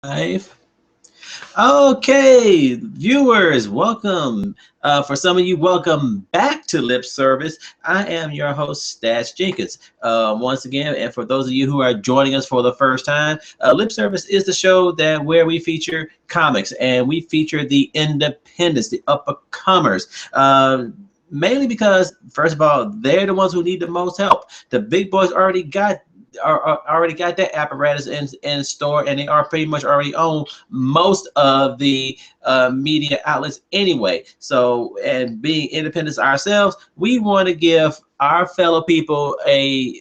Live. Okay, viewers, welcome. For some of you, welcome back to Lip Service. I am your host, Stas Jenkins. Once again, and for those of you who are joining us for the first time, Lip Service is the show that where we feature comics and we feature the independents, the uppercomers. Mainly because, first of all, they're the ones who need the most help. The big boys already got that apparatus in store, and they are pretty much already own most of the media outlets anyway. So, and being independents ourselves, we want to give our fellow people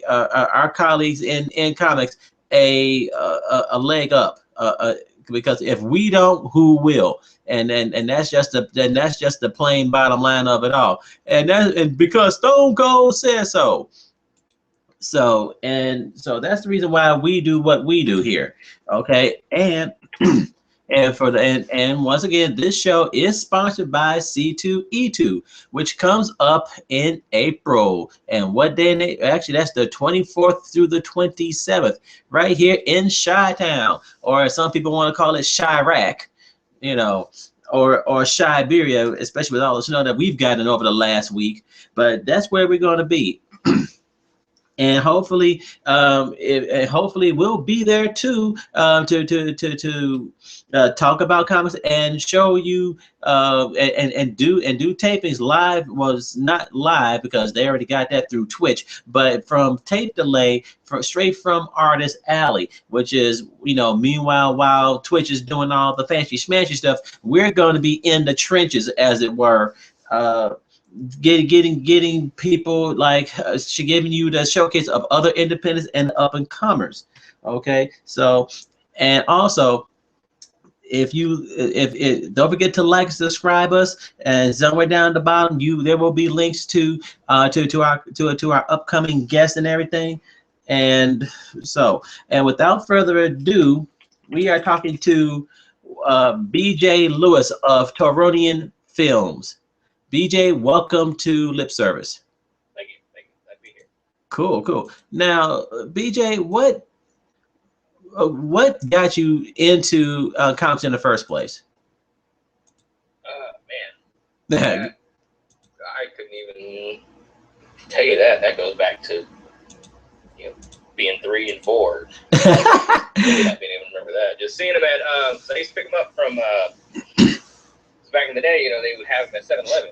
our colleagues in comics a leg up. Because if we don't, who will? And that's just the plain bottom line of it all. And because Stone Cold says so. So that's the reason why we do what we do here. Okay. And once again, this show is sponsored by C2E2, which comes up in April. And what day? Actually, that's the 24th through the 27th, right here in Chi-Town, or some people want to call it Chirac, you know, or Siberia, especially with all the snow that we've gotten over the last week. But that's where we're going to be. And hopefully we'll be there too, to talk about comics and show you and do tapings live. Was not live because they already got that through Twitch, but from tape delay, straight from Artist Alley, which is, meanwhile while Twitch is doing all the fancy smashy stuff, we're going to be in the trenches, as it were. Getting people like she giving you the showcase of other independents and up and comers. Okay, so, and also, if don't forget to like, subscribe us, and somewhere down the bottom there will be links to our upcoming guests and everything. And without further ado, we are talking to BJ Lewis of Toronian Films. BJ, welcome to Lip Service. Thank you. Glad to be here. Cool. Now, BJ, what got you into comics in the first place? Man, I couldn't even tell you that. That goes back to being 3 and 4. I didn't even remember that. Just seeing them at so I used to pick them up from back in the day. They would have them at 7-Eleven.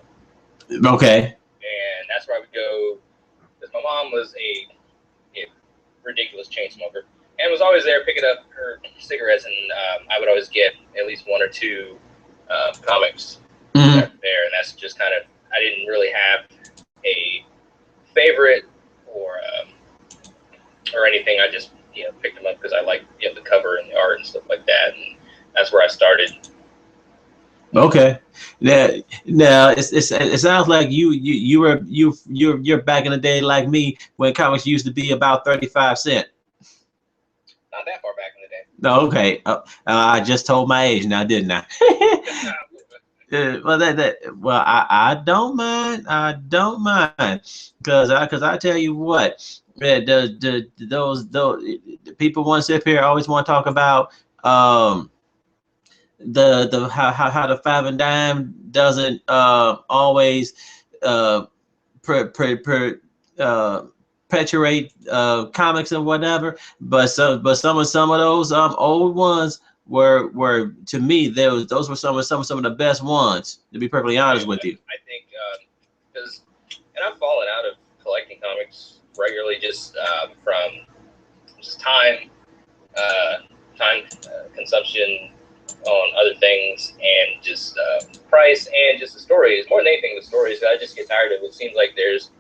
Okay. And that's where I would go, because my mom was a ridiculous chain smoker and was always there picking up her cigarettes, and I would always get at least 1 or 2 comics there, and that's just kind of, I didn't really have a favorite or anything. I just picked them up because I liked the cover and the art and stuff like that, and that's where I started. Okay. Now it sounds like you're back in the day like me, when comics used to be about 35 cents. Not that far back in the day. No, okay. I just told my age now, didn't I? Well, I don't mind. I don't mind, because I tell you what, those people want to sit here, always want to talk about the how the 5 and dime doesn't always perpetuate comics and whatever, but some of those old ones were to me, those were some of the best ones, to be perfectly honest with you. I think because and I've fallen out of collecting comics regularly, just from just time consumption on other things, and just price, and just the stories. More than anything, the stories. I just get tired of it. It seems like there's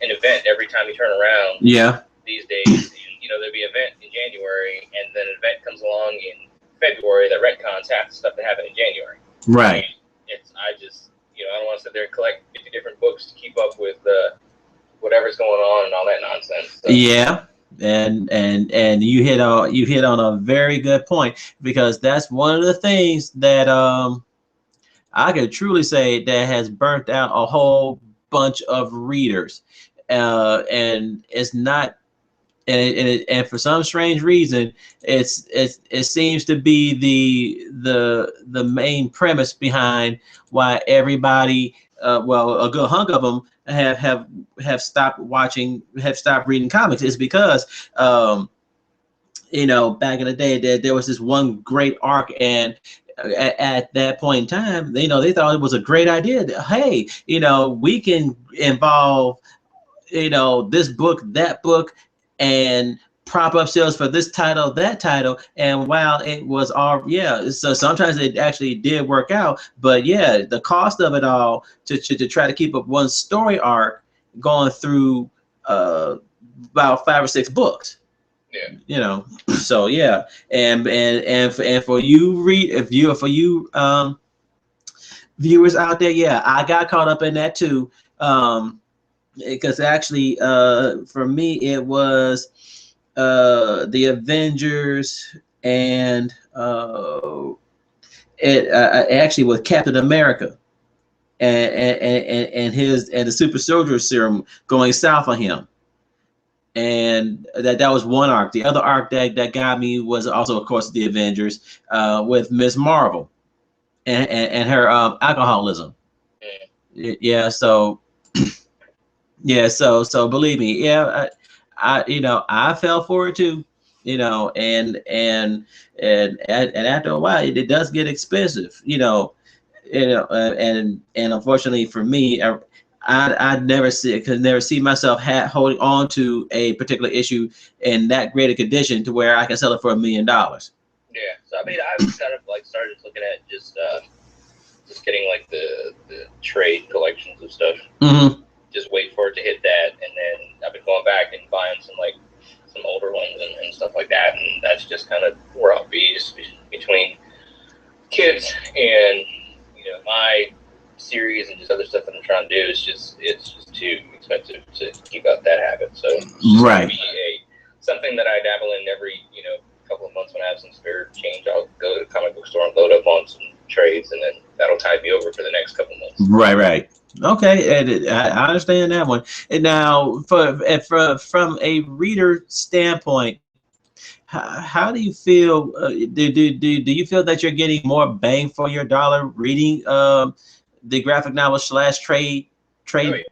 an event every time you turn around. Yeah. These days, and, there'll be an event in January, and then an event comes along in February that retcons half the stuff that happened in January. Right. And I don't want to sit there and collect 50 different books to keep up with whatever's going on and all that nonsense. So. Yeah. And you hit on a very good point, because that's one of the things that I could truly say that has burnt out a whole bunch of readers, and it's not and for some strange reason, it seems to be the main premise behind why everybody, well, a good hunk of them have stopped reading comics, is because back in the day, there was this one great arc, and at that point in time, they thought it was a great idea that, hey, we can involve this book, that book, and prop up sales for this title, that title. And while it was all, yeah, so sometimes it actually did work out, but yeah, the cost of it all to try to keep up one story arc going through about 5 or 6 books. Yeah. So yeah, and for you viewers out there, yeah, I got caught up in that too. Because actually, for me, it was the Avengers, and it actually was Captain America and the Super Soldier Serum going south on him. And that was one arc. The other arc that got me was also, of course, the Avengers, with Miss Marvel and her alcoholism. Yeah, so yeah, so believe me, yeah, I fell for it too, and after a while, it does get expensive, and unfortunately for me, could never see myself holding on to a particular issue in that great a condition to where I can sell it for $1 million. Yeah, so I mean, I've kind of like started looking at just getting like the trade collections of stuff. Mm-hmm. Just wait for it to hit that, and then I've been going back and buying some older ones and stuff like that, and that's just kind of where I'll be, just between kids and my series and just other stuff that I'm trying to do. It's just too expensive to keep up that habit. So it's just right. Be something that I dabble in every couple of months when I have some spare change. I'll go to the comic book store and load up on some trades, and then that'll tide me over for the next couple of months. Right. Okay, and I understand that one. And now, from a reader standpoint, how do you feel? Do you feel that you're getting more bang for your dollar reading the graphic novel / trade? Oh, yeah, definitely.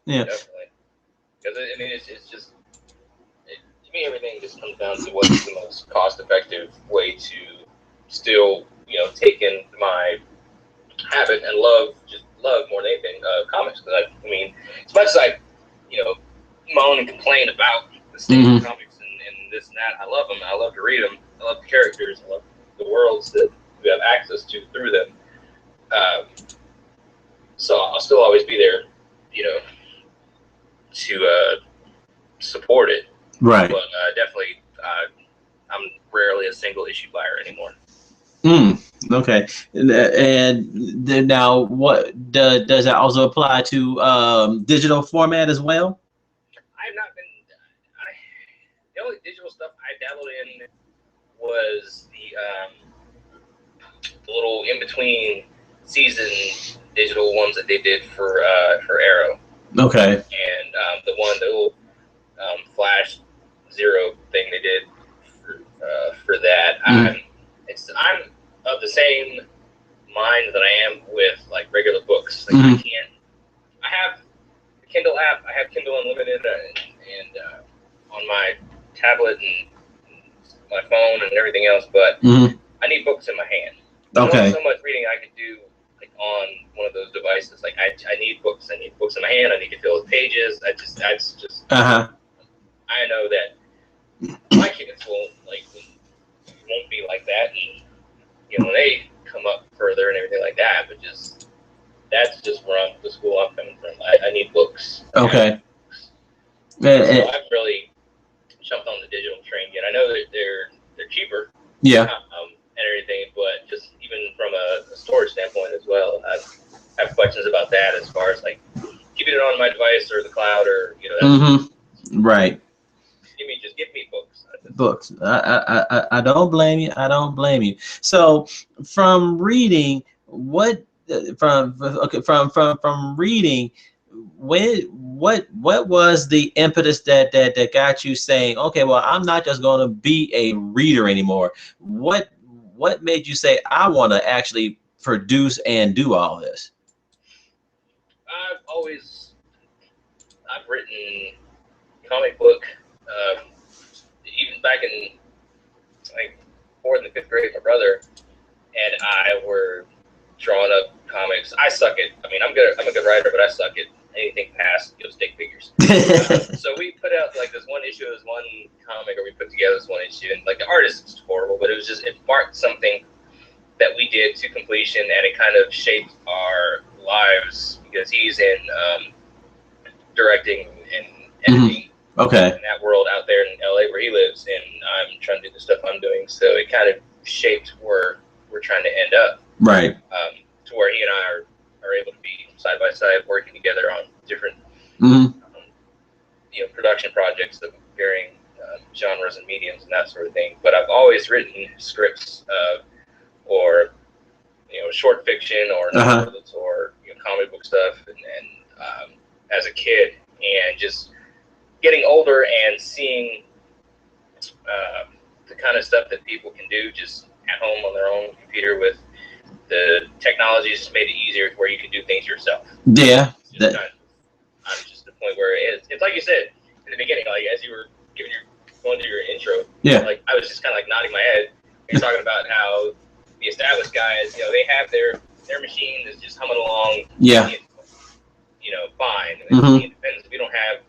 Yeah, definitely. Because I mean, it's just to me, everything just comes down to what's the most cost-effective way to still take in my habit and love more than anything comics. Because I mean, as much as I moan and complain about the state of comics and this and that, I love them. I love to read them. I love the characters. I love the worlds that we have access to through them. So I'll still always be there, to support it. right. But definitely, I'm rarely a single issue buyer anymore. Okay. And then now, what does that also apply to digital format as well? I've not been. The only digital stuff I dabbled in was the little in between season digital ones that they did for Arrow. Okay. And the little Flash Zero thing they did for that. I'm of the same mind that I am with like regular books. Like I have the Kindle app. I have Kindle Unlimited and on my tablet and my phone and everything else. But I need books in my hand. Okay. So much reading I could do like on one of those devices. Like I need books. I need books in my hand. I need to fill with pages. That's just. I know that my kids won't be like that, and when they come up further and everything like that. But that's just where the school I'm coming from. I need books. Okay. So I've really jumped on the digital train yet. I know that they're cheaper. Yeah. And everything, but just even from a storage standpoint as well, I have questions about that as far as like keeping it on my device or the cloud or Right. Just give me books. Books. I don't blame you. I don't blame you. So from reading, from reading, what was the impetus that got you saying, okay, well, I'm not just going to be a reader anymore? What made you say, I want to actually produce and do all this? I've written comic book, even back in like fourth and fifth grade. My brother and I were drawing up comics. I suck at. I mean, I'm a good writer, but I suck at anything past stick figures. So we put out like this one issue, this one comic, or we put together this one issue, and like the artist is horrible, but it marked something that we did to completion, and it kind of shaped our lives because he's in directing and editing. Okay. In that world out there in LA where he lives, and I'm trying to do the stuff I'm doing, so it kind of shaped where we're trying to end up. Right. To where he and I are able to be side by side working together on different production projects of varying genres and mediums and that sort of thing. But I've always written scripts or short fiction or novels or comic book stuff, and as a kid, and just getting older and seeing the kind of stuff that people can do just at home on their own computer with the technology just made it easier where you can do things yourself. Yeah. I'm just at the point where it's like you said in the beginning, like as you were going through your intro, like I was just kind of like nodding my head. You're talking about how the established guys, they have their machine is just humming along. Yeah. Fine. It depends. We don't have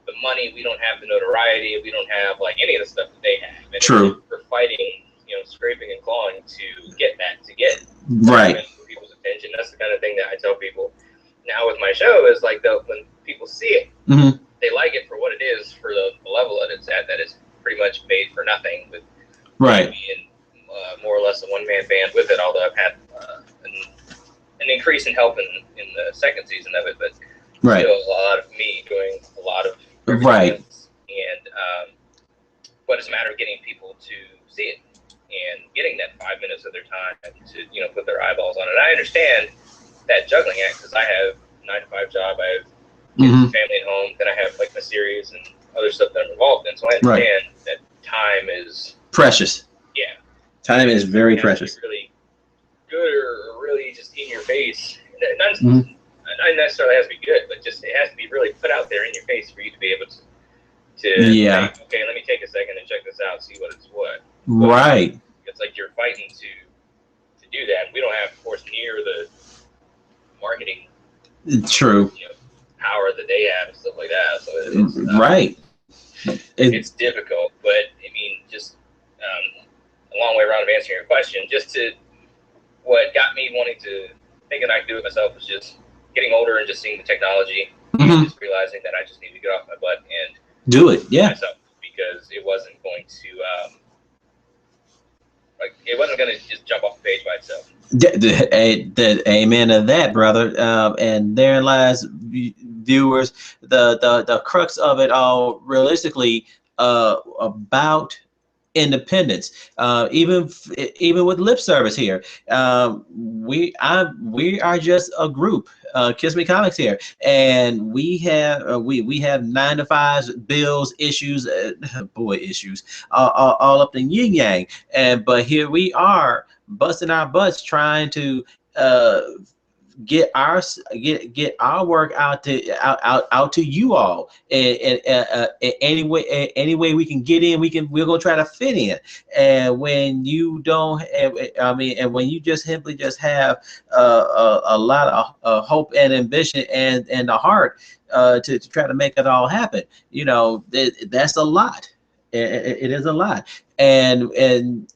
the money, we don't have the notoriety, we don't have like any of the stuff that they have. And true. We're fighting, scraping and clawing to get right people's attention. That's the kind of thing that I tell people now with my show is like when people see it, they like it for what it is, for the level that it's at. That it's pretty much made for nothing, with being more or less a one-man band with it. Although I've had an increase in help in the second season of it, but still a lot of me doing a lot of everything else. And but it's a matter of getting people to see it and getting that 5 minutes of their time to put their eyeballs on it. I understand that juggling act because I have a 9-to-5 job, I have kids and family at home, then I have like my series and other stuff that I'm involved in. So I understand that time is precious. Yeah, time is very precious. Really good or really just in your face. Not necessarily has to be good, but just it has to be really put out there in your face for you to be able to say, okay, let me take a second and check this out, see what it's what. Right. It's like you're fighting to do that. We don't have, of course, near the marketing true power that they have and stuff like that. So it's it's difficult, but I mean, just a long way around of answering your question. Just to what got me wanting to thinking I could do it myself was just getting older and just seeing the technology and just realizing that I just need to get off my butt and do it. Yeah. Myself, because it wasn't going to it wasn't going to just jump off the page by itself. Amen to that, brother. And there lies, viewers, the crux of it all. Realistically, about independence. Even with lip service here, we are just a group. Kiss Me Comics here, and we have 9-to-5s, bills, issues, issues, all up in yin yang. But here we are busting our butts trying to get our work out to you all, and any way we can get in, we're gonna try to fit in. And when you don't, and when you just simply just have a lot of hope and ambition and the heart to try to make it all happen, that's a lot. It is a lot, and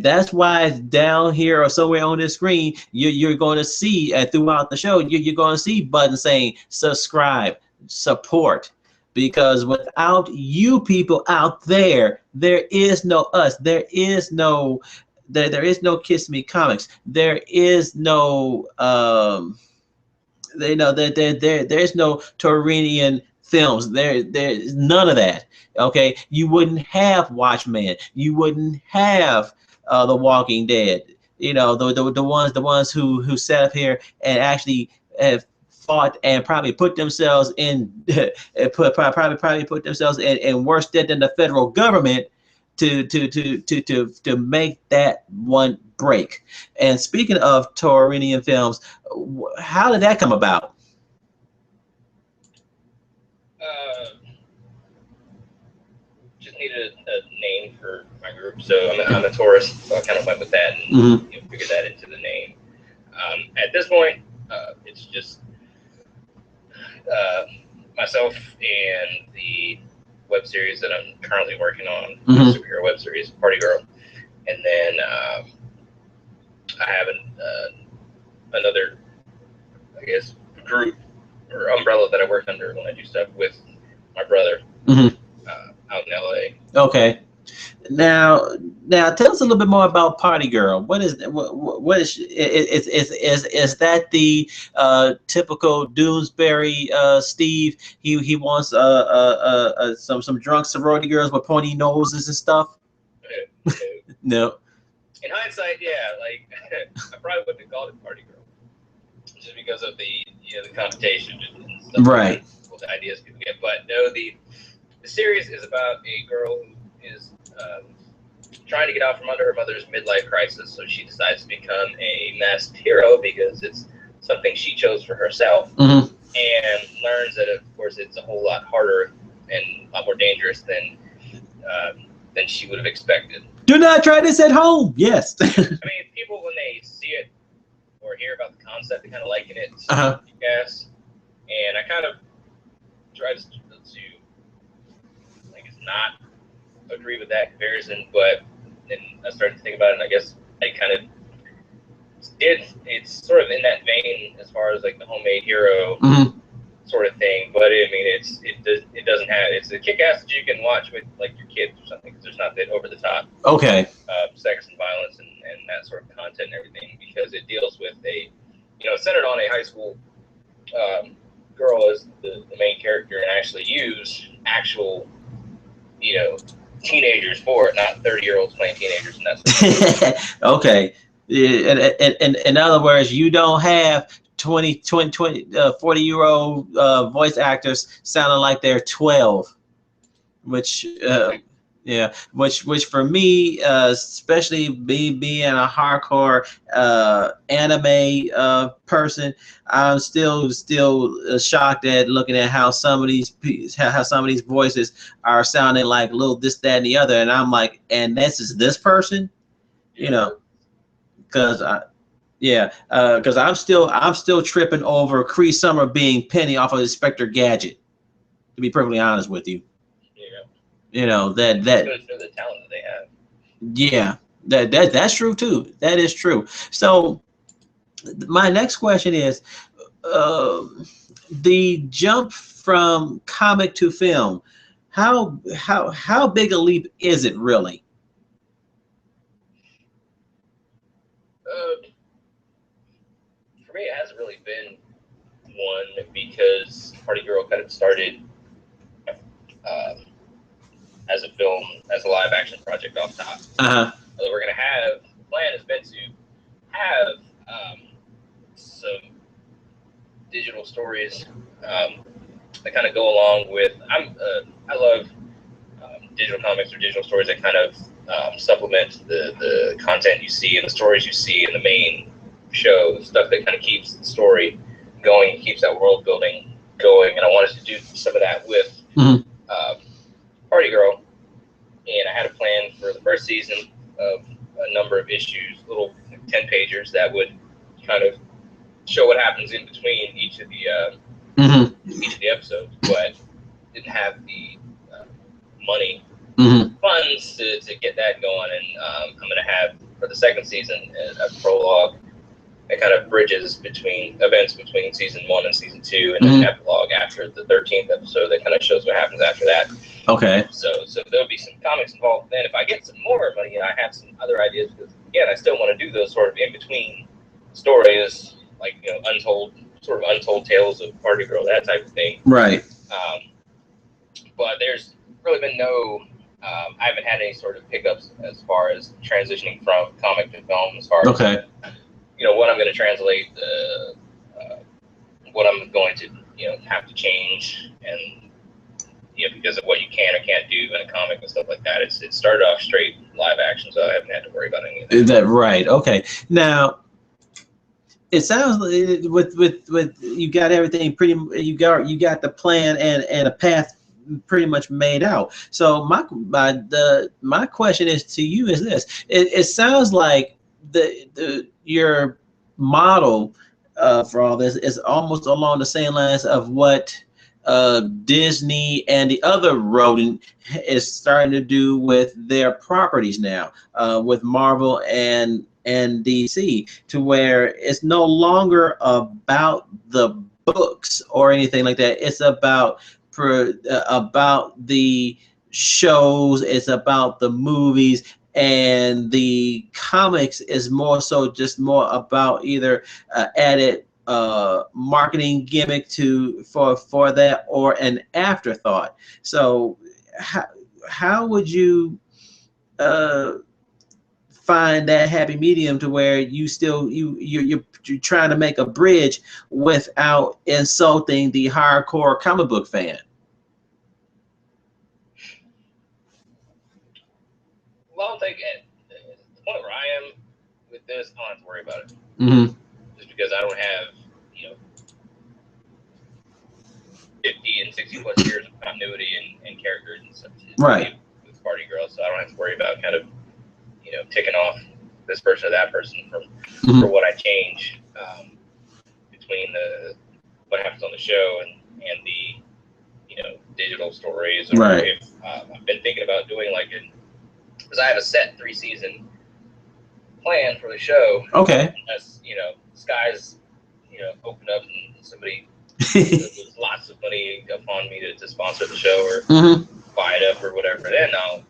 that's why down here or somewhere on this screen, you're going to see throughout the show, you're going to see buttons saying subscribe, support, because without you people out there, there is no us. There is no Kiss Me Comics. There is no there's no Torinian films. There's none of that. Okay, you wouldn't have Watchmen. You wouldn't have The Walking Dead. The ones who sat up here and actually have fought and probably put themselves in probably put themselves in worse debt than the federal government to make that one break. And speaking of Taurinian films, how did that come about? Just needed a name for my group, so I'm a Taurus, so I kind of went with that and figured that into the name. At this point, it's just myself and the web series that I'm currently working on, superhero web series, Party Girl, and then I have another, I guess, group or umbrella that I work under when I do stuff with my brother out in LA. Okay. Now tell us a little bit more about Party Girl. What is that the typical Doonesbury Steve? He wants some drunk sorority girls with pointy noses and stuff. No. In hindsight, yeah, like I probably wouldn't have called it Party Girl just because of the connotation and stuff. Right. The ideas people get, but no, the series is about a girl who is trying to get out from under her mother's midlife crisis, so she decides to become a masked hero because it's something she chose for herself, and learns that, of course, it's a whole lot harder and a lot more dangerous than she would have expected. Do not try this at home. Yes. I mean, people, when they see it or hear about the concept, they kind of liken it to Kick-Ass, and I kind of try to like, it's not agree with that comparison, but then I started to think about it, and I guess I kind of did. It's sort of in that vein as far as like the homemade hero sort of thing, but I mean, it doesn't have, it's a Kick-Ass that you can watch with like your kids or something, because there's not that over the top sex and violence and that sort of content and everything, because it deals with centered on a high school girl as the main character, and actually use actual teenagers for it, not 30-year-olds playing teenagers and that sort of thing. Okay. In other words, you don't have 40-year-old voice actors sounding like they're 12, which for me, especially being a hardcore anime person, I'm still shocked at looking at how some of these voices are sounding like little this, that, and the other, and I'm like, and this is this person, because I'm still tripping over Cree Summer being Penny off of Inspector Gadget, to be perfectly honest with you. That the talent that they have. Yeah, that's true too. That is true. So my next question is, the jump from comic to film, how big a leap is it really? For me, it hasn't really been one, because Party Girl kind of started as a film, as a live action project off top. We're going to have, the plan has been to have some digital stories that kind of go along with, I love digital comics or digital stories that kind of supplement the content you see and the stories you see in the main show, stuff that kind of keeps the story going, keeps that world building going. And I wanted to do some of that with Party Girl, and I had a plan for the first season of a number of issues, little 10-pagers that would kind of show what happens in between each of the episodes, but didn't have the money funds to get that going. And I'm going to have, for the second season, a prologue that kind of bridges between events between season 1 and season 2, and an epilogue after the 13th episode that kind of shows what happens after that. Okay. So there'll be some comics involved. Then if I get some more money, I have some other ideas, because again, I still want to do those sort of in between stories, like untold tales of Party Girl, that type of thing. Right. But there's really been no. I haven't had any sort of hiccups as far as transitioning from comic to film, as far as what I'm going to translate, what I'm going to, have to change, and because of what you can or can't do in a comic and stuff like that. It started off straight live action, so I haven't had to worry about any of that. Is that right? Okay. Now, it sounds like with you got everything pretty. You got the plan and a path pretty much made out. So my question is to you is this: it sounds like your model for all this is almost along the same lines of what Disney and the other rodent is starting to do with their properties now, with Marvel and DC, to where it's no longer about the books or anything like that. It's about the shows. It's about the movies, and the comics is more so just more about either added marketing gimmick for that, or an afterthought. So how would you find that happy medium to where you still you're trying to make a bridge without insulting the hardcore comic book fan? Well, I think at the point where I am with this, I don't have to worry about it. Mm-hmm. Just because I don't have 50 and 60 plus years of continuity and characters and stuff. Right. With Party Girl, so I don't have to worry about kind of ticking off this person or that person for what I change between what happens on the show and the digital stories. Or right. If, I've been thinking about doing because I have a set 3-season plan for the show. Okay. As skies open up and somebody there's lots of money upon me to sponsor the show or buy it up or whatever, then I'll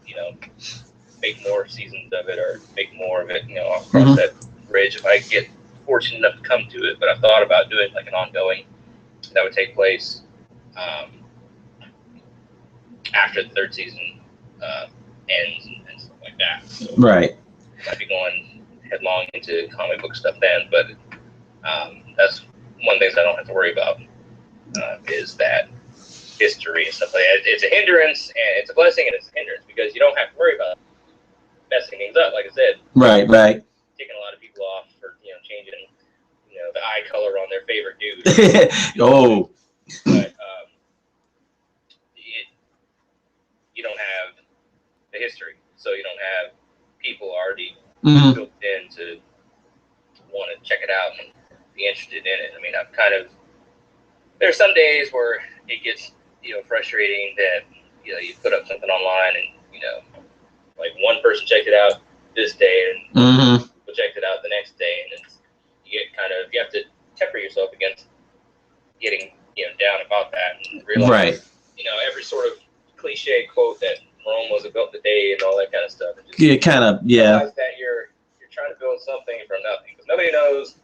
make more seasons of it or make more of it. I'll cross that bridge if I get fortunate enough to come to it. But I've thought about doing like an ongoing that would take place after the 3rd season ends and stuff like that. So right. I might be going headlong into comic book stuff then, but that's one of the things I don't have to worry about is that history and stuff like that. It's a hindrance, and it's a blessing, and it's a hindrance because you don't have to worry about messing things up. Like I said, right, taking a lot of people off for changing the eye color on their favorite dude. Oh, but you don't have the history, so you don't have people already built in to want to check it out and be interested in it. I mean, there's some days where it gets frustrating that you put up something online and like one person checked it out this day and people checked it out the next day, and you have to temper yourself against getting down about that and realize right. Every sort of cliche quote that Rome was built the day and all that kind of stuff. And just realize that you're trying to build something from nothing, because nobody knows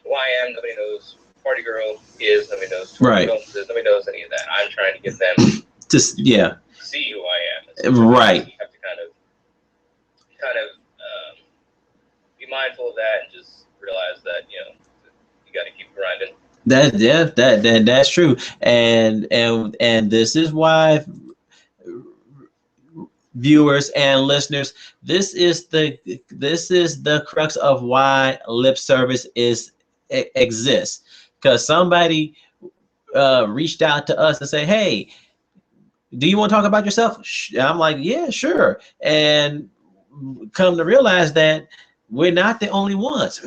who I am, nobody knows who Party Girl is, nobody knows who right. Nobody knows any of that. I'm trying to get them to see who I am. Right. You have to kind of be mindful of that and just realize that you got to keep grinding. That's true, and this is why, viewers and listeners, this is the crux of why lip service exists, because somebody reached out to us and say, hey, do you want to talk about yourself? I'm like, yeah, sure. And come to realize that we're not the only ones.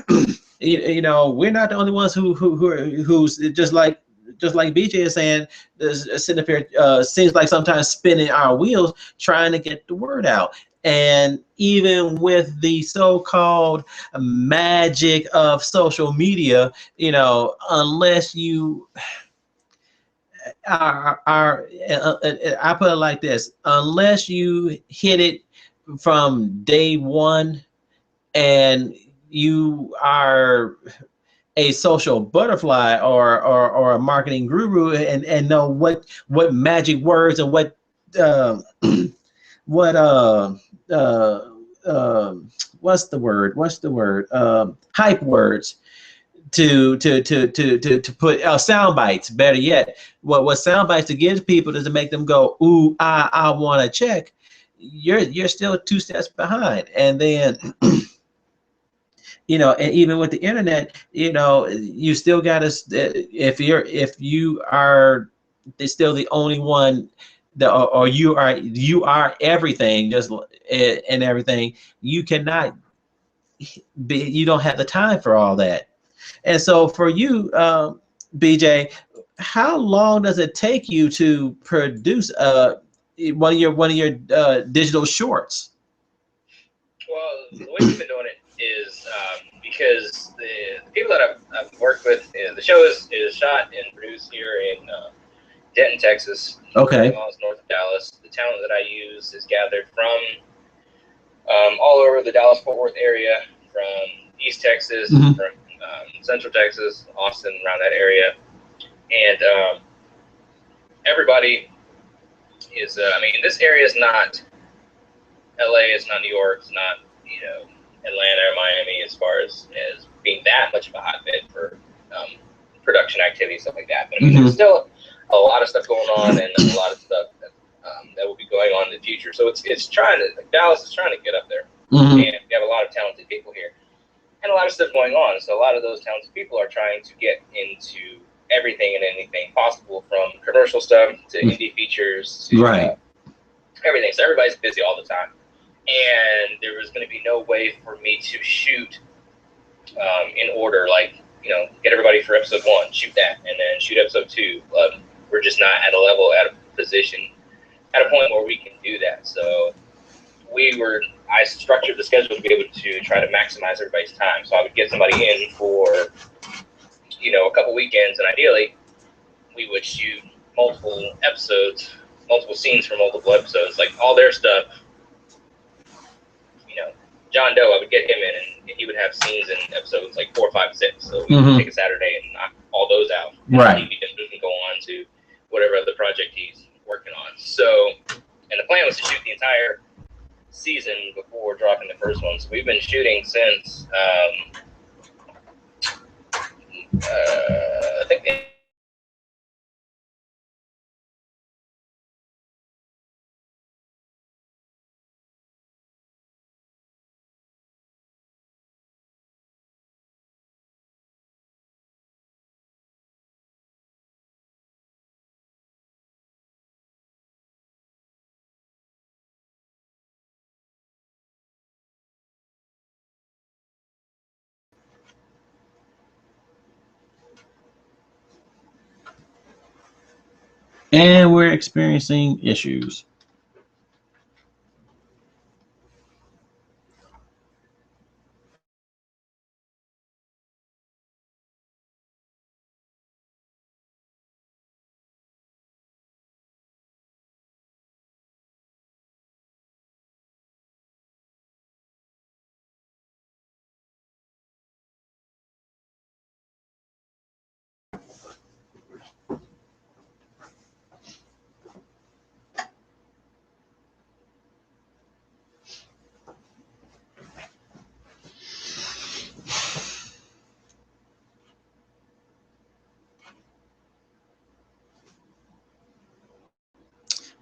We're not the only ones who's just like BJ is saying, sitting up here, seems like sometimes spinning our wheels trying to get the word out. And even with the so-called magic of social media, unless you I put it like this: unless you hit it from day one and you are a social butterfly or a marketing guru and know what magic words and what what's the word hype words to put sound bites. Better yet, what sound bites to give people is to make them go, ooh, I want to check. You're still 2 steps behind, and then and even with the internet, you still got to, if you are still the only one that, or you are everything, just and everything, you cannot you don't have the time for all that. And so for you, BJ, how long does it take you to produce one of your digital shorts? Well, the way we've been doing it is because the people that I've worked with, the show is shot and produced here in Denton, Texas, 30 Okay. miles north of Dallas. The talent that I use is gathered from all over the Dallas-Fort Worth area, from East Texas, Mhm. from Central Texas, Austin, around that area. And everybody is, this area is not LA, it's not New York, it's not, Atlanta or Miami as far as being that much of a hotbed for production activity, stuff like that. But there's still a lot of stuff going on, and a lot of stuff that will be going on in the future. So it's trying to, like, Dallas is trying to get up there, and we have a lot of talented people here, and a lot of stuff going on. So a lot of those talented people are trying to get into everything and anything possible, from commercial stuff to indie features to everything. So everybody's busy all the time. And there was going to be no way for me to shoot in order, like, get everybody for episode 1, shoot that, and then shoot episode 2. We're just not at a level, at a position, at a point where we can do that. So I structured the schedule to be able to try to maximize everybody's time. So I would get somebody in for, a couple weekends, and ideally we would shoot multiple episodes, multiple scenes for multiple episodes, like all their stuff. John Doe, I would get him in, and he would have scenes in episodes like 4, 5, 6. So we would take a Saturday and knock all those out. And he can go on to whatever other project he's working on. So, and the plan was to shoot the entire season before dropping the first one. So we've been shooting since, I think, And we're experiencing issues.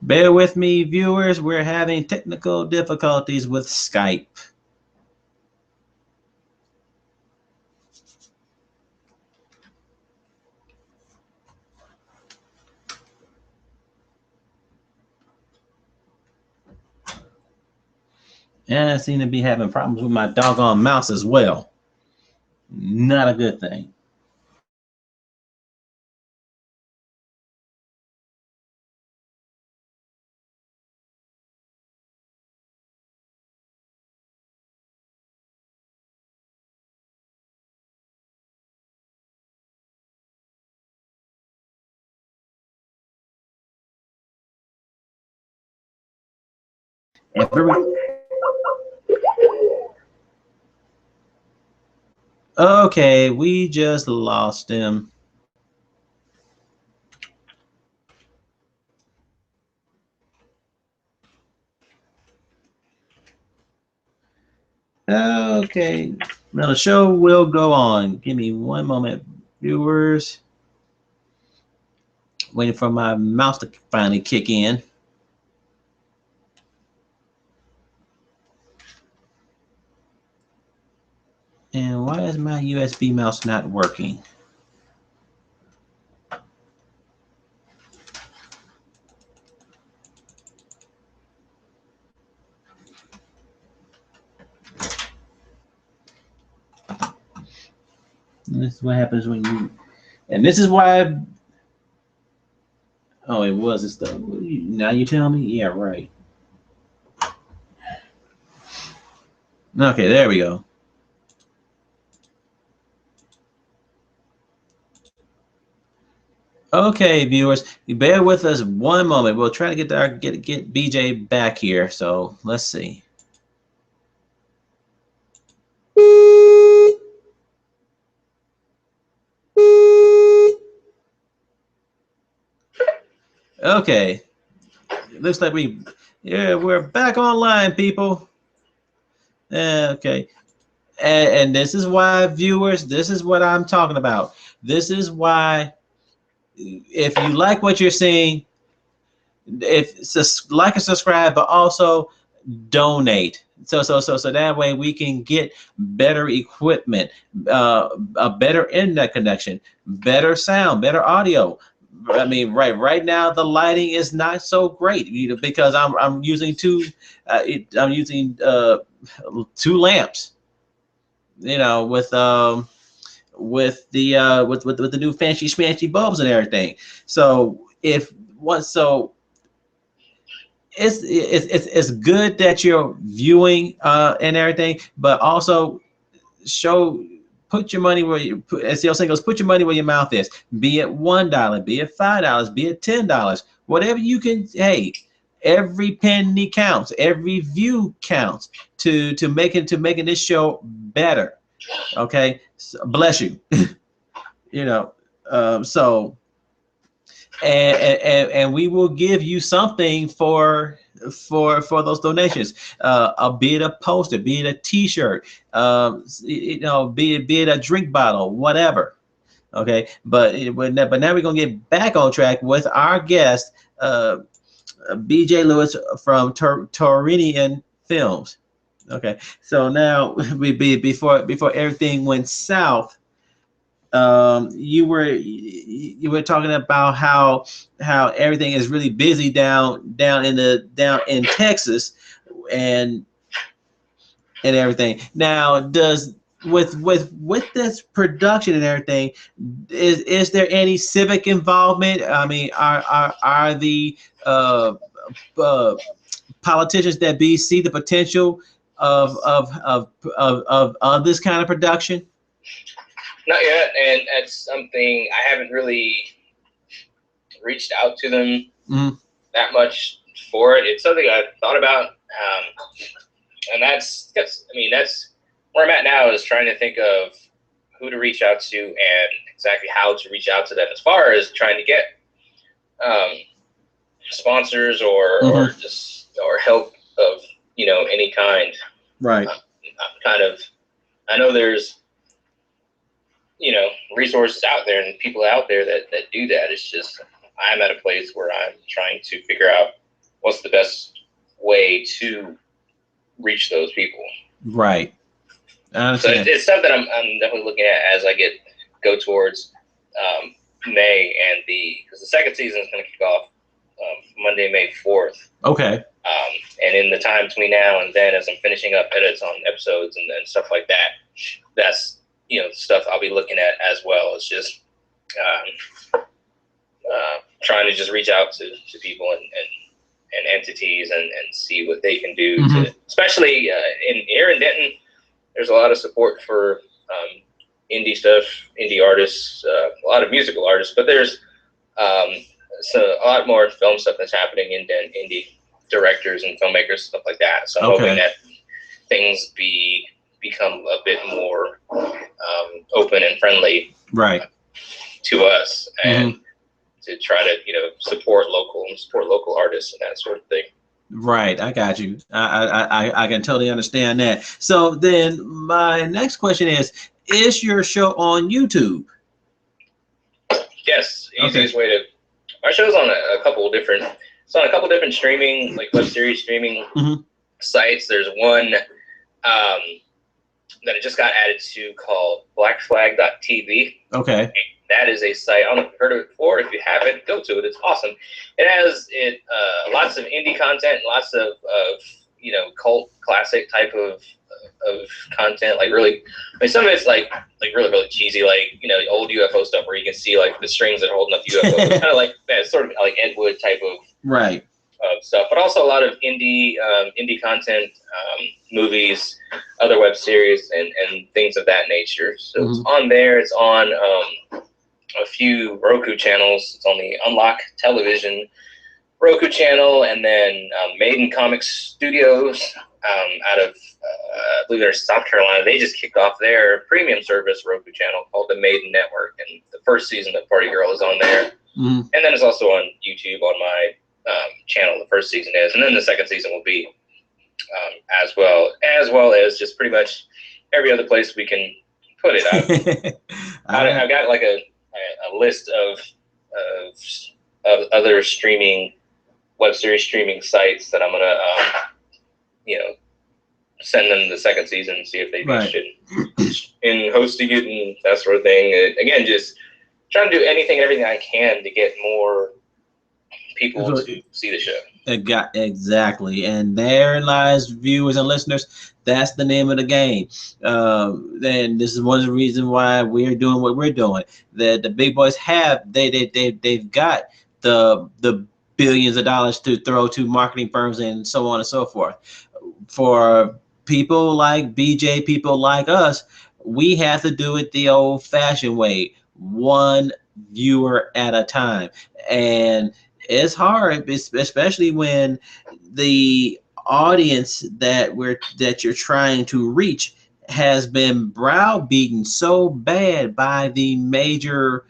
Bear with me, viewers. We're having technical difficulties with Skype. And I seem to be having problems with my doggone mouse as well. Not a good thing. Okay, we just lost him. Okay, Now the show will go on. Give me one moment, viewers. Waiting for my mouse to finally kick in. And why is my USB mouse not working? And this is what happens when you, and this is why. Oh, it was this stuff. Now you tell me? Yeah, right. Okay, there we go. Okay, viewers, you bear with us one moment. We'll try to get BJ back here. So let's see. Okay, it looks like we're back online, people. Okay, and this is why, viewers, this is what I'm talking about. This is why, if you like what you're seeing, like and subscribe, but also donate. So that way we can get better equipment, a better internet connection, better sound, better audio. I mean, right now the lighting is not so great, because I'm using two lamps, with the new fancy schmancy bulbs and everything. So if what so it's good that you're viewing and everything, but also put your money where you put, as the old saying goes, put your money where your mouth is. Be it $1, be it $5, be it $10, whatever you can. Hey, every penny counts, every view counts to making this show better. Okay, so, bless you. So and we will give you something for those donations, be it a poster, be it a t-shirt, be it a drink bottle, whatever. Okay, but now we're gonna get back on track with our guest, BJ Lewis from Torinian Films. Okay, so now before everything went south, you were talking about how everything is really busy down in Texas, and everything. Now, does with this production and everything, is there any civic involvement? I mean, are the politicians that see the potential of this kind of production? Not yet, and that's something I haven't really reached out to them that much for it. It's something I've thought about, and that's where I'm at now, is trying to think of who to reach out to and exactly how to reach out to them, as far as trying to get sponsors or help of any kind. Right. I know there's resources out there and people out there that do that. It's just I'm at a place where I'm trying to figure out what's the best way to reach those people. Right. So it's something I'm definitely looking at as I go towards May, and because the second season is going to kick off Monday, May 4th. Okay. And in the time between now and then, as I'm finishing up edits on episodes and stuff like that, that's stuff I'll be looking at as well. It's just trying to just reach out to people and entities and see what they can do to, especially here in Denton. There's a lot of support for indie stuff, indie artists, a lot of musical artists, but there's a lot more film stuff that's happening in Denton, indie directors and filmmakers, stuff like that. So I'm hoping that things become a bit more open and friendly, right, to us, and to try to support local artists and that sort of thing. Right, I got you. I can totally understand that. So then my next question is your show on YouTube? Yes, Okay. easiest way to. Our show's on a couple of different. It's on a couple different streaming, like web series streaming Mhm. sites. There's one that I just got added to called blackflag.tv. Okay. That is a site. I don't know if you've heard of it before. If you haven't, go to it. It's awesome. It has lots of indie content, lots of cult classic type of content. Like really, I mean, some of it's like really cheesy, like old UFO stuff where you can see like the strings that are holding up the UFO. It's kind of like that, sort of like Ed Wood type of Right. Stuff, but also a lot of indie content, movies, other web series, and things of that nature. So it's on there. It's on a few Roku channels. It's on the Unlock Television Roku channel, and then Maiden Comics Studios out of believe it or South Carolina. They just kicked off their premium service Roku channel called the Maiden Network, and the first season of Party Girl is on there. And then it's also on YouTube on my channel. The first season is, and then the second season will be as well as just pretty much every other place we can put it. I've got like a list of other streaming web series streaming sites that I'm gonna send them the second season and see if they'd be interested in hosting it and that sort of thing. Again, just trying to do anything and everything I can to get more people to see the show. Exactly, and there lies, viewers and listeners. That's the name of the game. And this is one of the reasons why we're doing what we're doing. That the big boys have they've got the billions of dollars to throw to marketing firms and so on and so forth. For people like BJ, people like us, we have to do it the old-fashioned way, one viewer at a time, and it's hard, especially when the audience that you're trying to reach has been browbeaten so bad by the major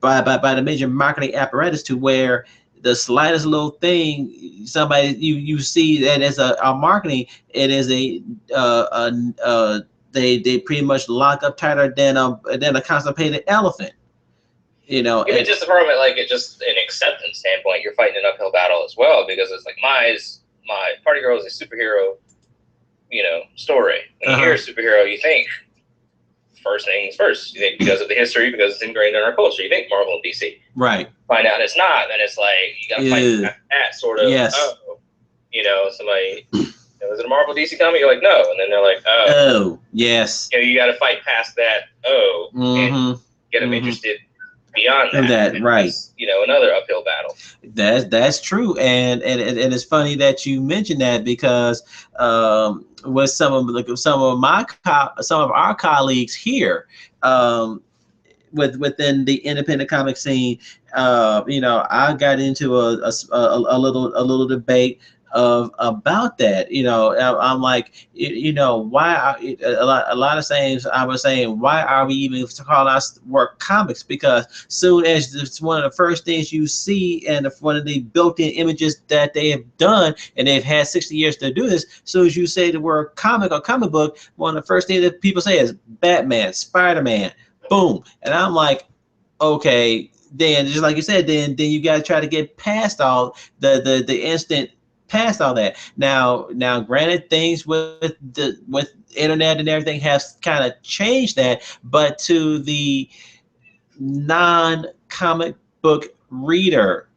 by the major marketing apparatus, to where the slightest little thing somebody you see that as a marketing, it is they pretty much lock up tighter than a constipated elephant. Even just from just an acceptance standpoint, you're fighting an uphill battle as well, because it's like my Party Girl is a superhero, story. When you hear a superhero, you think first things first. You think because of the history, because it's ingrained in our culture. You think Marvel and DC. Right. Find out it's not, then it's like you got to fight that sort of. Yes. Somebody. Is it a Marvel DC comic? You're like, no, and then they're like, oh, yes. You got to fight past that. And get them interested beyond that. Right. Another uphill battle. That's true, and it's funny that you mentioned that, because with some of our colleagues here, within the independent comic scene, I got into a little debate about that. I'm like, why a lot of sayings I was saying, why are we even calling our work comics? Because soon as it's one of the first things you see, and one of the built-in images that they have done, and they've had 60 years to do this, soon as you say the word comic or comic book, one of the first things that people say is Batman, Spider-Man, boom. And I'm like, okay, then just like you said, then you got to try to get past all the instant past all that. Now, granted, things with internet and everything has kind of changed that, but to the non-comic book reader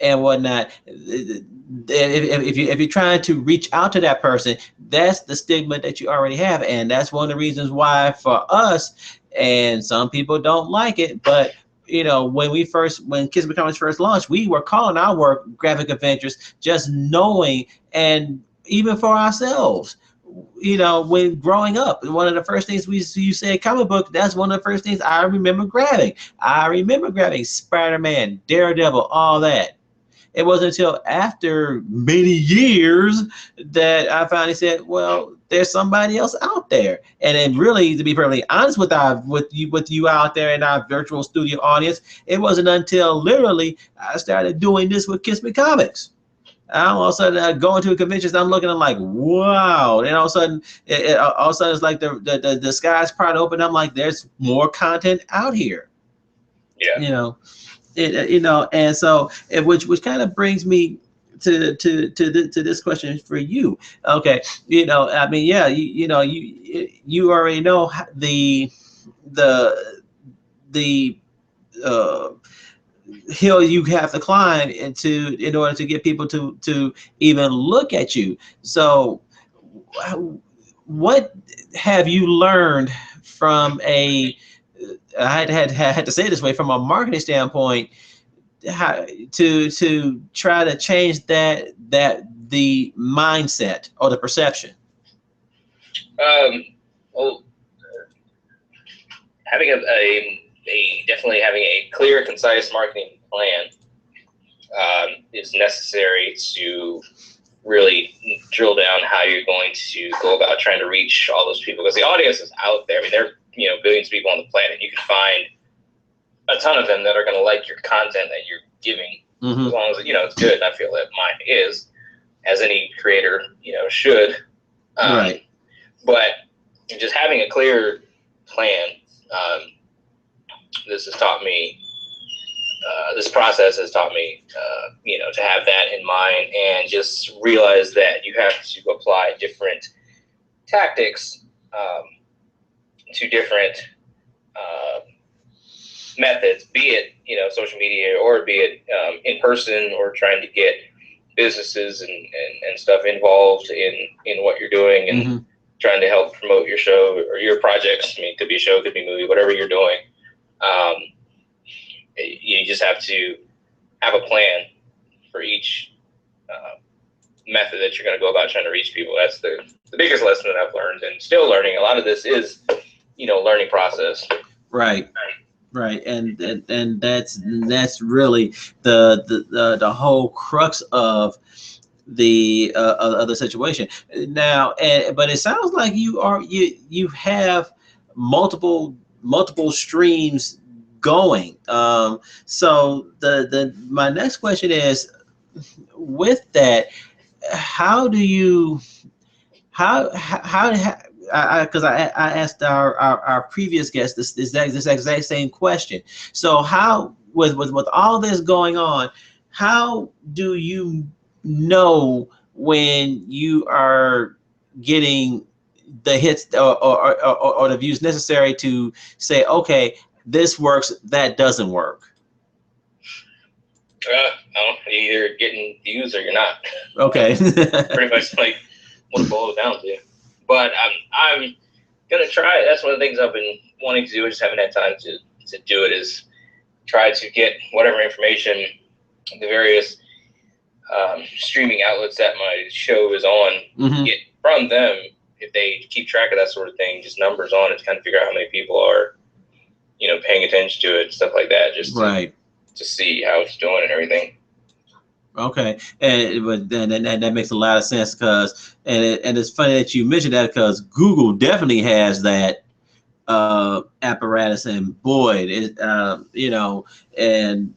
and whatnot, if you're trying to reach out to that person, that's the stigma that you already have, and that's one of the reasons why for us, and some people don't like it, but when Kids Comics first launched, we were calling our work graphic adventures, just knowing, and even for ourselves, when growing up, one of the first things you said comic book, that's one of the first things I remember grabbing. Spider-Man, Daredevil, all that. It wasn't until after many years that I finally said, well, there's somebody else out there. And then really, to be perfectly honest with you out there in our virtual studio audience, it wasn't until literally I started doing this with Kiss Me Comics. I'm all of a sudden going to a convention, I'm looking, I'm like, wow. And all of a sudden, all of a sudden it's like the sky's probably open. I'm like, there's more content out here. Yeah. You know, and so which kind of brings me to this question for you. Okay, I mean, yeah, you already know the the uh, hill you have to climb in order to get people to even look at you. So, what have you learned from I had to say it this way, from a marketing standpoint, how, to try to change the mindset or the perception? Well, having a definitely having a clear, concise marketing plan is necessary to really drill down how you're going to go about trying to reach all those people, because the audience is out there. I mean, there are billions of people on the planet. You can find a ton of them that are going to like your content that you're giving, as long as it's good. And I feel that mine is, as any creator should. Right. But just having a clear plan, this process has taught me, to have that in mind, and just realize that you have to apply different tactics to different methods, be it social media, or be it in person, or trying to get businesses and stuff involved in what you're doing, and trying to help promote your show or your projects. I mean, it could be a show, it could be a movie, whatever you're doing. You just have to have a plan for each method that you're going to go about trying to reach people. That's the biggest lesson that I've learned, and still learning. A lot of this is, learning process. Right. And that's really the whole crux of the situation now. But it sounds like you have multiple streams going. So my next question is, with that, how do you because I asked our previous guest this exact same question. So how, with all this going on, how do you know when you are getting the hits or the views necessary to say, okay, this works, that doesn't work? You're either getting views or you're not. Okay. Pretty much like what it boils down to. But I'm gonna try. That's one of the things I've been wanting to do. I just haven't had time to do it. Is try to get whatever information the various streaming outlets that my show is on, get from them. If they keep track of that sort of thing, just numbers on it, to kind of figure out how many people are, paying attention to it, stuff like that. Just to see how it's doing and everything. Okay, but then that makes a lot of sense, because it's funny that you mentioned that, because Google definitely has that apparatus, and boy, and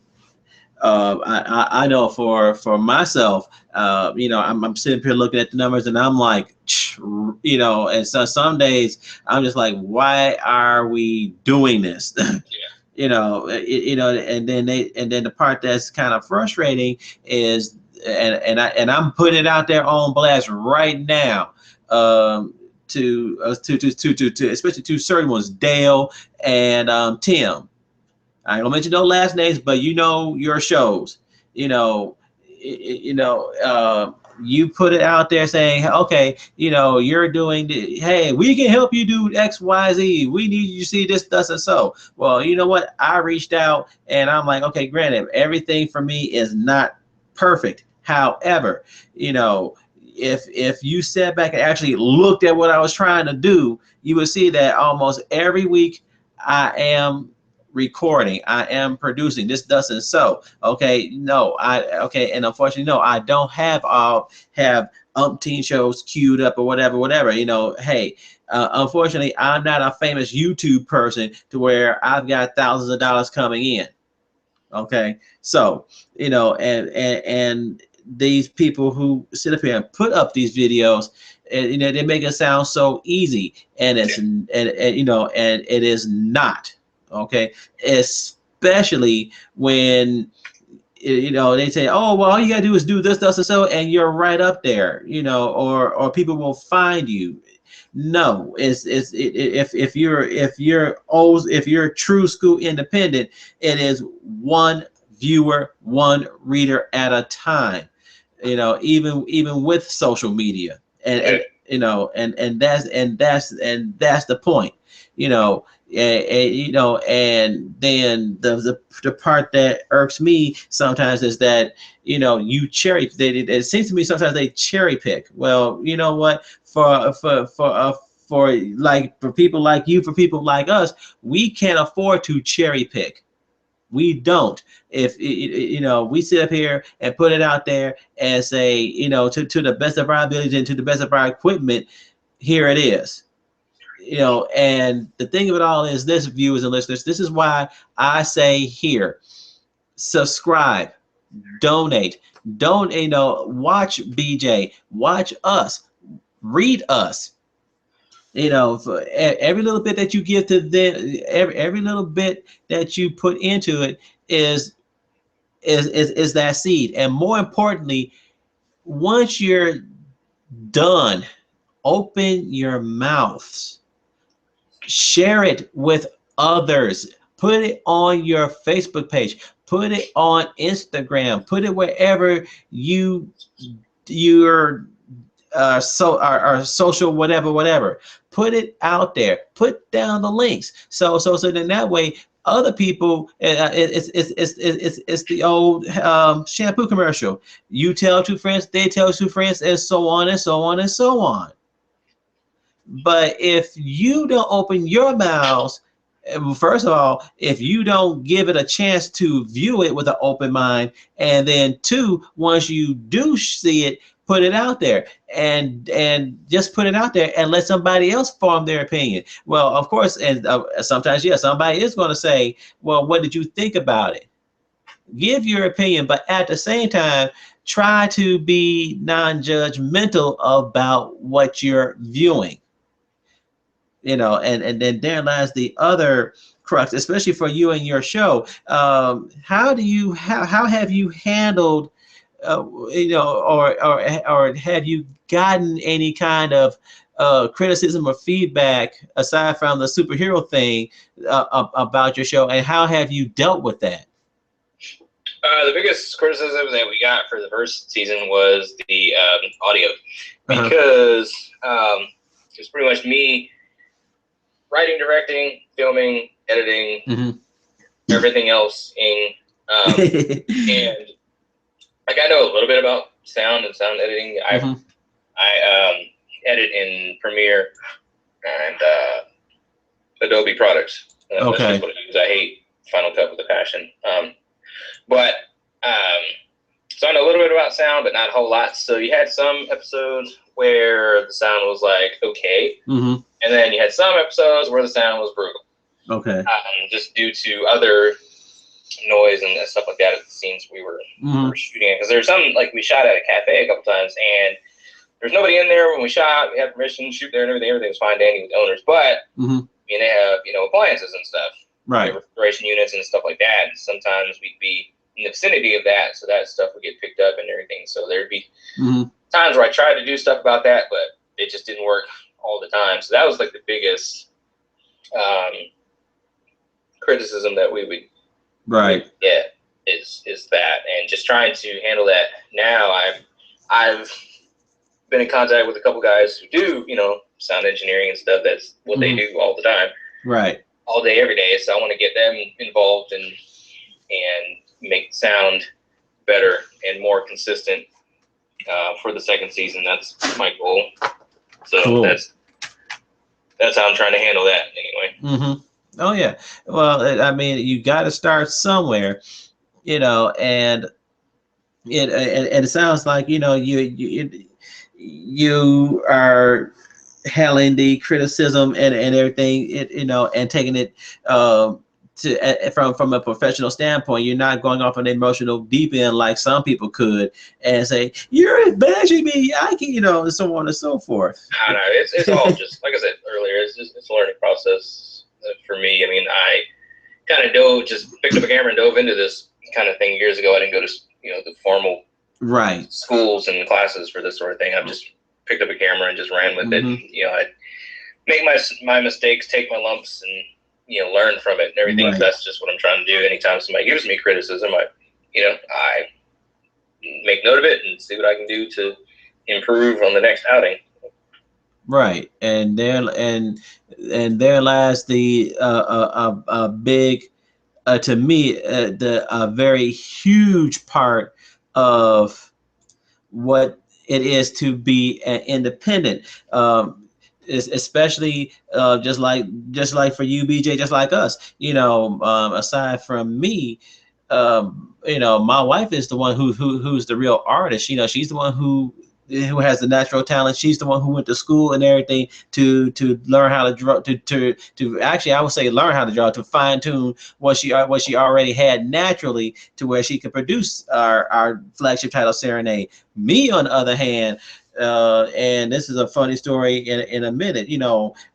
I know for myself, I'm sitting here looking at the numbers, and I'm like, and so some days I'm just like, why are we doing this? And then the part that's kind of frustrating is, and I'm putting it out there on blast right now, to especially to certain ones, Dale and Tim. I ain't gonna mention no last names, but your shows. You put it out there saying, okay, you're doing hey, we can help you do X, Y, Z. We need you to see this, thus, and so. Well, you know what? I reached out, and I'm like, okay, granted, everything for me is not perfect. However, if you sat back and actually looked at what I was trying to do, you would see that almost every week I am recording, I am producing this, thus, and so. Okay, and unfortunately, no, I don't have umpteen shows queued up or whatever. Hey, unfortunately, I'm not a famous YouTube person to where I've got thousands of dollars coming in. Okay, so and these people who sit up here and put up these videos, and they make it sound so easy, and and it is not. Okay, especially when they say, oh, well, all you gotta do is do this, this, and so, and you're right up there, or people will find you. No, if you're true school independent, it is one viewer, one reader at a time. Even with social media, and that's the point. And then the part that irks me sometimes is that it seems to me sometimes they cherry pick. Well, you know what, for people like you, for people like us, we can't afford to cherry pick. We don't. If we sit up here and put it out there and say, to the best of our ability and to the best of our equipment, here it is. And the thing of it all is this, viewers and listeners, this is why I say here, subscribe, donate, don't, watch BJ, watch us, read us. For every little bit that you give to them, every little bit that you put into it is that seed. And more importantly, once you're done, open your mouths, share it with others, put it on your Facebook page, put it on Instagram, put it wherever your our social whatever. Put it out there. Put down the links. So then that way other people, it's the old shampoo commercial. You tell two friends, they tell two friends, and so on and so on and so on. But if you don't open your mouths, first of all, if you don't give it a chance to view it with an open mind, and then two, once you do see it, put it out there, and just put it out there and let somebody else form their opinion. Well, of course, and sometimes, yes, somebody is going to say, well, what did you think about it? Give your opinion, but at the same time, try to be non-judgmental about what you're viewing. And then there lies the other crux, especially for you and your show. How have you handled, or have you gotten any kind of criticism or feedback aside from the superhero thing about your show, and how have you dealt with that? The biggest criticism that we got for the first season was the audio, because it's pretty much me writing, directing, filming, editing, everything else and like I know a little bit about sound and sound editing. I edit in Premiere and Adobe products. That's just what I use. I hate Final Cut with a passion. So I know a little bit about sound, but not a whole lot. So you had some episodes where the sound was like okay, and then you had some episodes where the sound was brutal. Okay. Just due to other noise and stuff like that at the scenes we were shooting at. Because there's some, like, we shot at a cafe a couple times, and there's nobody in there when we shot. We had permission to shoot there and everything. Everything was fine, dandy with the owners. But they have, appliances and stuff, right? Refrigeration units and stuff like that. And sometimes we'd be in the vicinity of that, so that stuff would get picked up and everything. So there'd be times where I tried to do stuff about that, but it just didn't work all the time. So that was like the biggest criticism that we would get is that, and just trying to handle that. Now I've been in contact with a couple guys who do sound engineering and stuff. That's what they do all the time, right? All day, every day. So I want to get them involved and make sound better and more consistent for the second season. That's my goal. So that's how I'm trying to handle that anyway. Oh yeah. Well, I mean, you got to start somewhere, and it sounds like you are handling the criticism and everything, and taking it from a professional standpoint. You're not going off an emotional deep end like some people could and say you're bashing me. I can, and so on and so forth. I don't know. It's all just like I said earlier. It's a learning process for me. I mean, I kind of picked up a camera and dove into this kind of thing years ago. I didn't go to the formal schools and classes for this sort of thing. I've just picked up a camera and just ran with it. I make my mistakes, take my lumps, and learn from it and everything. Right. That's just what I'm trying to do. Anytime somebody gives me criticism, I make note of it and see what I can do to improve on the next outing. Right, and there lies the big, to me, the very huge part of what it is to be an independent. Especially just like for you, BJ, just like us, aside from me, my wife is the one who's the real artist. She's the one who has the natural talent. She's the one who went to school and everything to learn how to draw, to actually, I would say, learn how to draw, to fine tune what she already had naturally, to where she could produce our flagship title, Serenade. Me, on the other hand, and this is a funny story in a minute.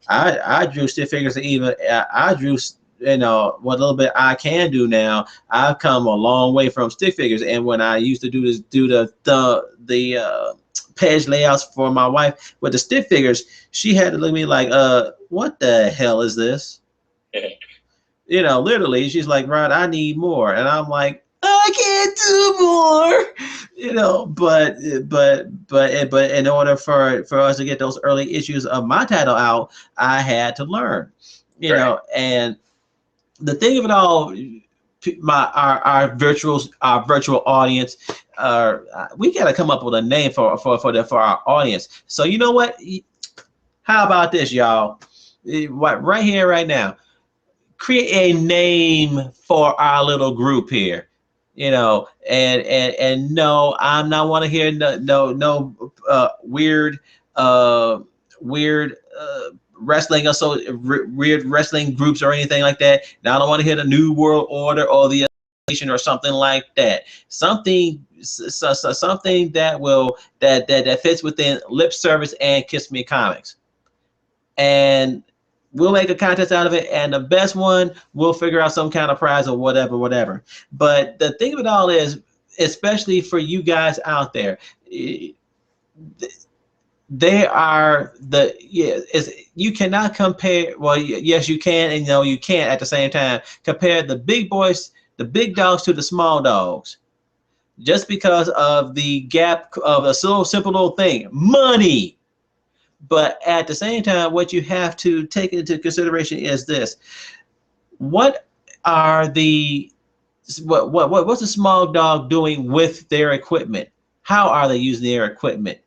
I drew stick figures, even I drew. What little bit I can do now, I've come a long way from stick figures. And when I used to do the page layouts for my wife with the stick figures, she had to look at me like, what the hell is this? Literally, she's like, Rod, I need more. And I'm like, I can't do more, but in order for us to get those early issues of my title out, I had to learn, and the thing of it all, our virtual audience, we got to come up with a name for our audience. So you know what? How about this, y'all? Right here, right now, create a name for our little group here. And no, I'm not want to hear no weird wrestling, weird wrestling groups or anything like that. Now I don't want to hear the New World Order or the Association or something like that. Something that fits within Lip Service and Kiss Me Comics. And we'll make a contest out of it, and the best one, we'll figure out some kind of prize or whatever. But the thing of it all is, especially for you guys out there, they are you cannot compare. Well, yes, you can, and you can't at the same time compare the big boys, the big dogs, to the small dogs, just because of the gap of a simple little thing, money. But at the same time, what you have to take into consideration is this: what's the small dog doing with their equipment? How are they using their equipment?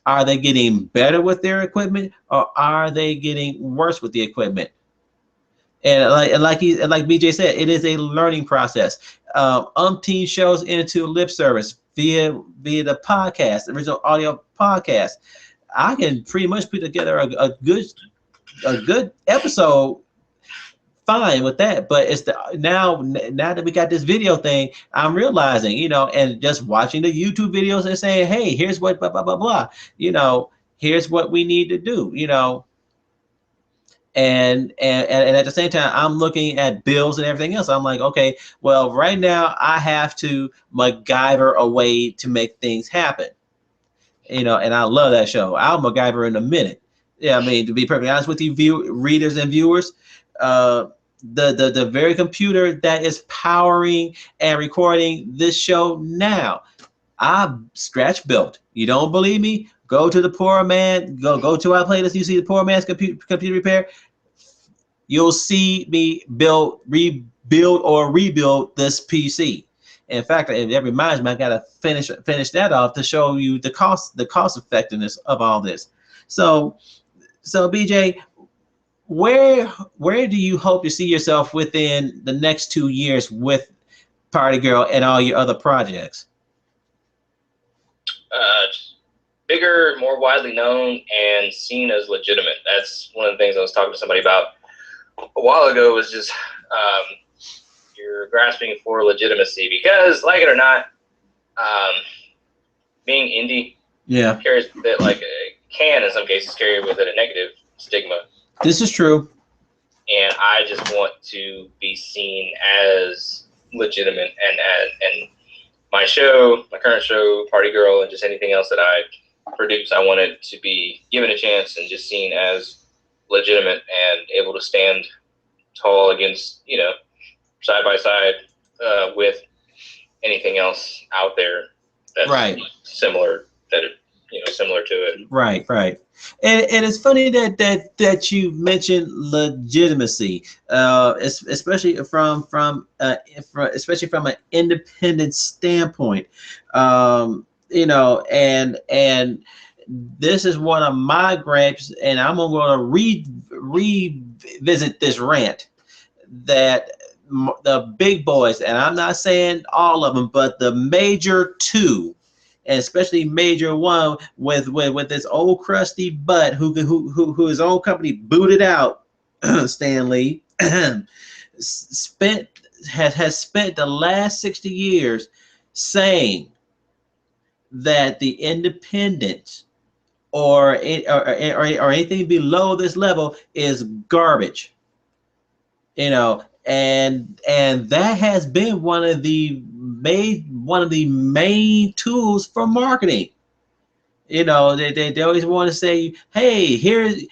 Are they getting better with their equipment, or are they getting worse with the equipment? And like BJ said, it is a learning process. Umpteen shows into Lip Service via the podcast, the original audio podcast. I can pretty much put together a good episode fine with that, but it's now that we got this video thing, I'm realizing, and just watching the YouTube videos and saying, hey, here's what blah blah blah blah, here's what we need to do, and at the same time, I'm looking at bills and everything else. I'm like, okay, well, right now I have to MacGyver a way to make things happen. And I love that show. I'll MacGyver in a minute. Yeah, I mean, to be perfectly honest with you, readers and viewers, the very computer that is powering and recording this show now, I scratch built. You don't believe me? Go to the Poor Man. Go to our playlist. You see the Poor Man's computer repair. You'll see me rebuild this PC. In fact, it reminds me, I gotta finish that off to show you the cost effectiveness of all this. So BJ, where do you hope to see yourself within the next 2 years with Party Girl and all your other projects? Bigger, more widely known, and seen as legitimate. That's one of the things I was talking to somebody about a while ago. Was just you're grasping for legitimacy because, like it or not, being indie carries that can in some cases carry with it a negative stigma. This is true. And I just want to be seen as legitimate, and my show, my current show, Party Girl, and just anything else that I produce, I want it to be given a chance and just seen as legitimate and able to stand tall against, side by side with anything else out there that's similar similar to it. Right. And it's funny that you mentioned legitimacy, especially from especially from an independent standpoint. And this is one of my gripes, and I'm going to revisit this rant that the big boys, and I'm not saying all of them, but the major two, and especially major one with this old crusty butt who his own company booted out, Stan Lee, has spent the last 60 years saying that the independents or anything below this level is garbage. And that has been one of the main tools for marketing. They always want to say, hey, here is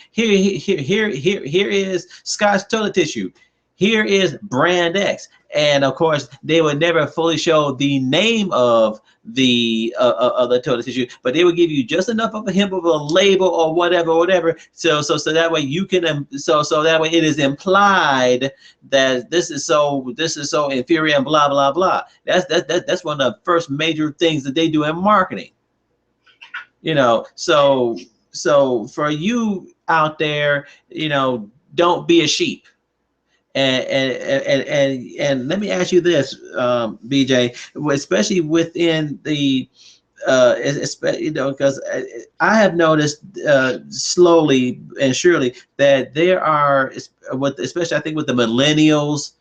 Scotch toilet tissue. Here is brand X. And of course, they would never fully show the name of the toilet tissue, but they would give you just enough of a hint of a label or whatever. So that way you can so that way it is implied that this is so inferior and blah blah blah. That's one of the first major things that they do in marketing. So for you out there, don't be a sheep. And let me ask you this, BJ, especially within the because I have noticed slowly and surely that there are, especially I think with the millennials,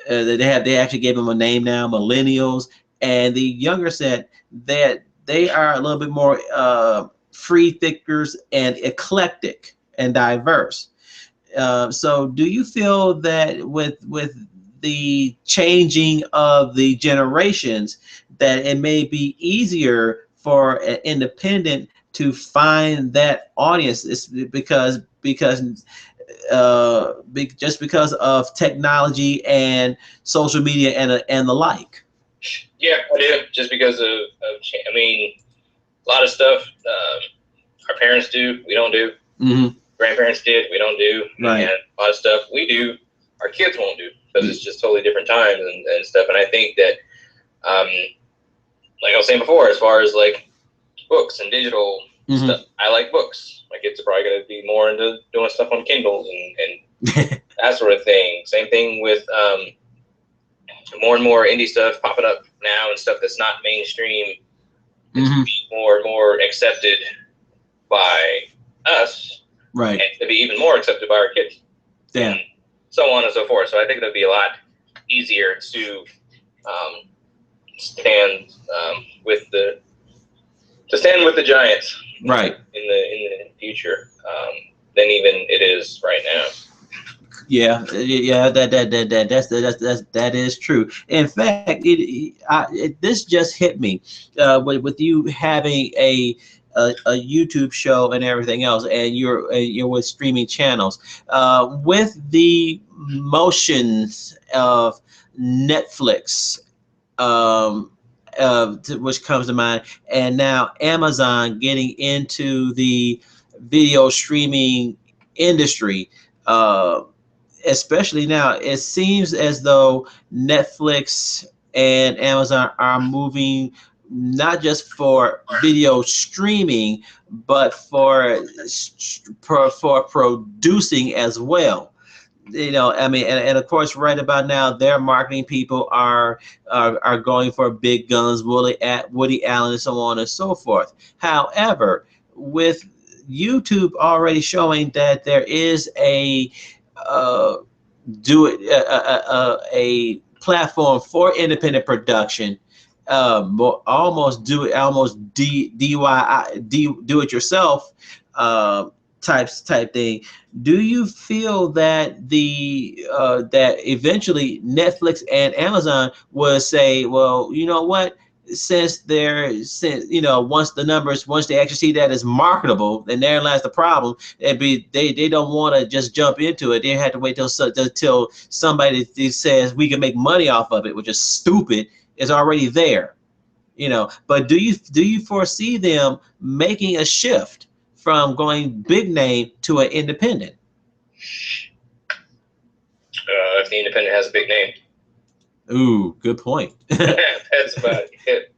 they actually gave them a name now, millennials, and the younger set, that they are a little bit more free thinkers and eclectic and diverse. So do you feel that with the changing of the generations, that it may be easier for an independent to find that audience? It's because just because of technology and social media and the like? Yeah, I do. Just because of a lot of stuff our parents do, we don't do. Mm-hmm. Grandparents did, we don't do. Right. And a lot of stuff we do, our kids won't do, because it's just totally different times and stuff. And I think that, like I was saying before, as far as like books and digital stuff, I like books. My kids are probably going to be more into doing stuff on Kindles and that sort of thing. Same thing with more and more indie stuff popping up now and stuff that's not mainstream. It's to be more and more accepted by us, right? And to be even more accepted by our kids, and so on and so forth. So I think it'll be a lot easier to stand with the giants, right, in the future than even it is right now. Yeah, that is true. In fact, this just hit me with you having a YouTube show and everything else, and you're with streaming channels, with the motions of Netflix, which comes to mind, and now Amazon getting into the video streaming industry. Especially now, it seems as though Netflix and Amazon are moving not just for video streaming, but for producing as well. And of course, right about now, their marketing people are going for big guns, Woody Allen, and so on and so forth. However, with YouTube already showing that there is a platform for independent production, almost do it yourself type thing. Do you feel that that eventually Netflix and Amazon will say, well, you know what? Since once they actually see that as marketable, then there lies the problem. They don't want to just jump into it. They have to wait till somebody says we can make money off of it, which is stupid. Is already there, But do you foresee them making a shift from going big name to an independent? If the independent has a big name. Ooh, good point. That's about it.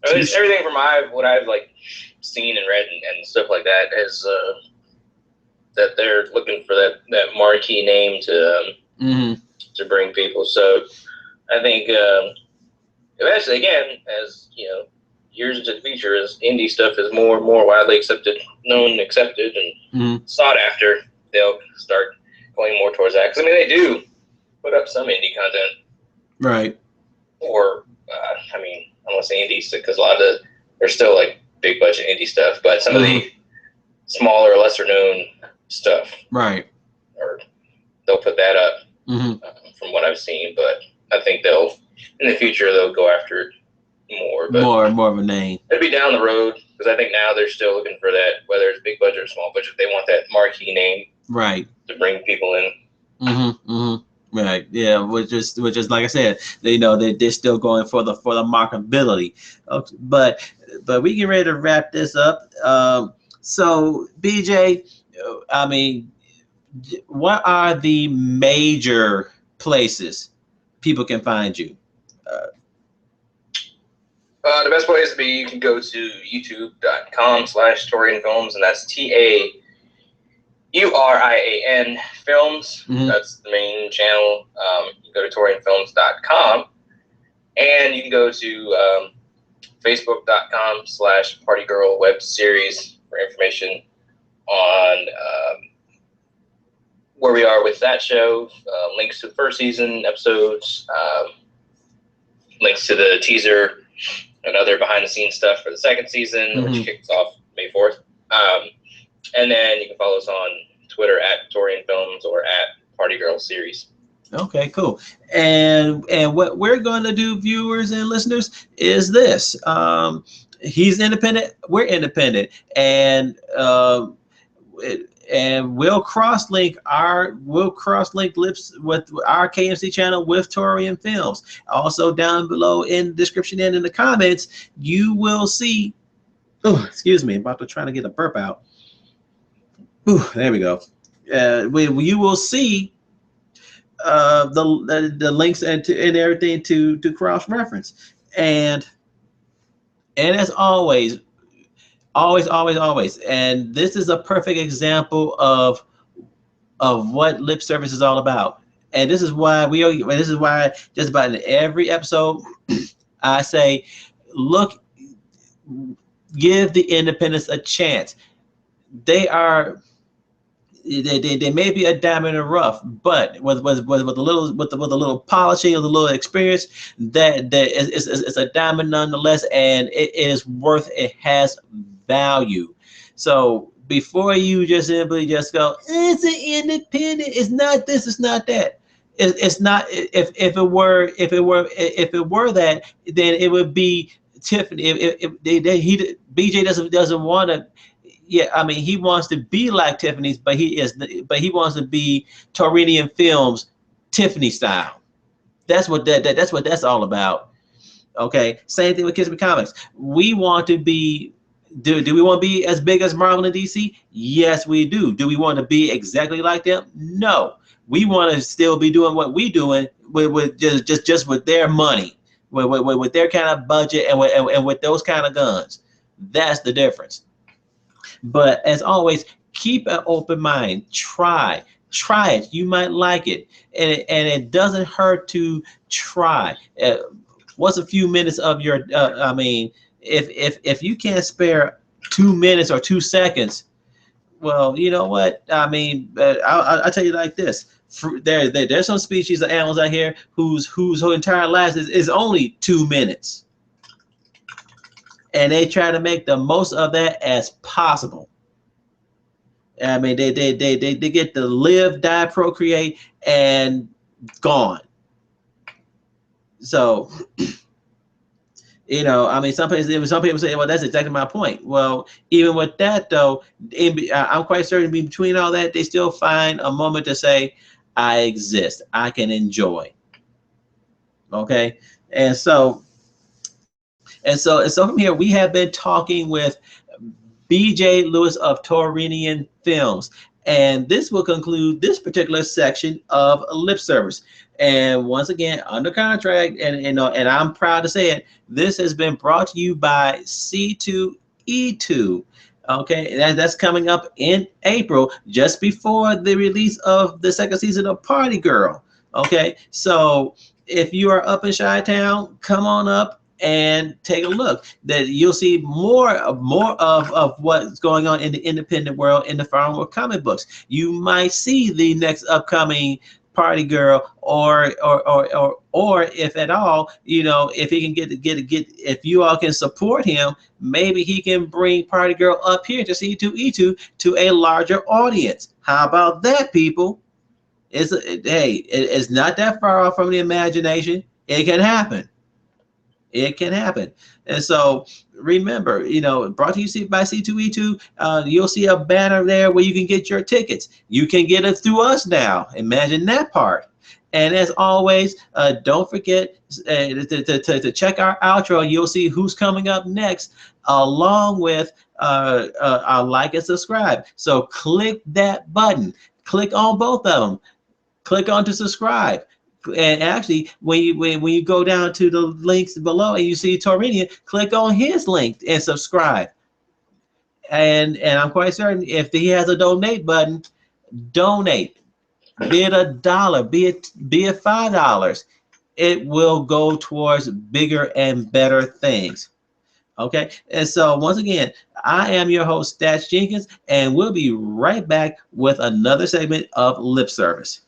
Everything from what I've like seen and read and stuff like that is that they're looking for that marquee name to bring people. So I think eventually, again, as years into the future, as indie stuff is more and more widely accepted, and sought after, they'll start going more towards that. Because I mean, they do put up some indie content, right? Or I mean, I want to say indie because a lot of there's still like big budget indie stuff, but some of the smaller, lesser known stuff, right? Or they'll put that up from what I've seen. But I think in the future they'll go after it more. But more of a name. It'll be down the road because I think now they're still looking for that, whether it's big budget or small budget. They want that marquee name, right, to bring people in. Right. Yeah. Which is like I said, they're still going for the marketability. Okay, but we get ready to wrap this up. So BJ, I mean, what are the major places people can find you? The best place to be, you can go to youtube.com/Torian Films, and that's TAURIAN Films. That's the main channel. You can go to TorianFilms.com, and you can go to Facebook.com/Partygirl Web Series for information on where we are with that show, links to the first season episodes, links to the teaser and other behind-the-scenes stuff for the second season, which kicks off May 4th. And then you can follow us on Twitter @TorianFilms or @PartyGirlSeries. Okay, cool. And what we're going to do, viewers and listeners, is this. He's independent. We're independent. And we'll cross-link Lips with our KMC channel with Torian Films. Also down below in the description and in the comments, you will see. Oh, excuse me, I'm about to try to get a burp out. Ooh, there we go. You will see the links and everything to cross-reference. And as always. And this is a perfect example of what lip service is all about. And this is why just about in every episode I say, look, give the independents a chance. They may be a diamond in the rough, but with a little polishing, with a little experience, that it's a diamond nonetheless, and it has value. So before you just simply just go, it's an independent, it's not this, it's not that. It's not. If it were that, then it would be Tiffany. BJ doesn't want to. Yeah, I mean, he wants to be like Tiffany's, but he wants to be Torian Films, Tiffany style. That's what that's all about. Okay, same thing with Kids with Comics. We want to be. Do we want to be as big as Marvel and DC? Yes, we do. Do we want to be exactly like them? No. We want to still be doing what we doing with just with their money, with their kind of budget, and with those kind of guns. That's the difference. But as always, keep an open mind. Try it. You might like it, and it doesn't hurt to try. What's a few minutes of your? If you can't spare 2 minutes or 2 seconds, Well, you know what? I mean, I'll tell you like this. There's some species of animals out here whose whole entire lives is only 2 minutes, and they try to make the most of that as possible. I mean, they get to live, die, procreate, and gone. So, I mean, some people say, well, that's exactly my point. Well, even with that, though, I'm quite certain between all that, they still find a moment to say, I exist. I can enjoy. Okay. And so, and so from here, we have been talking with BJ Lewis of Taurinian Films. And this will conclude this particular section of lip service. And once again, under contract, and I'm proud to say it, this has been brought to you by C2E2. Okay, that's coming up in April, just before the release of the second season of Party Girl. Okay, so if you are up in Chi-Town, come on up and take a look. That you'll see more of what's going on in the independent world, in the farm world comic books. You might see the next upcoming Party Girl, or if at all, if he can get if you all can support him, maybe he can bring Party Girl up here to C2E2 to a larger audience. How about that, people? It's not that far off from the imagination. It can happen. It can happen. And so remember, brought to you by C2E2, you'll see a banner there where you can get your tickets. You can get it through us now. Imagine that part. And as always, don't forget to check our outro. You'll see who's coming up next, along with our like and subscribe. So click that button. Click on both of them. Click on to subscribe. And actually, when you go down to the links below and you see Taurinian, click on his link and subscribe. And I'm quite certain if he has a donate button, donate. Be it $1, be it $5, it will go towards bigger and better things. Okay, and so once again, I am your host, Stats Jenkins, and we'll be right back with another segment of Lip Service.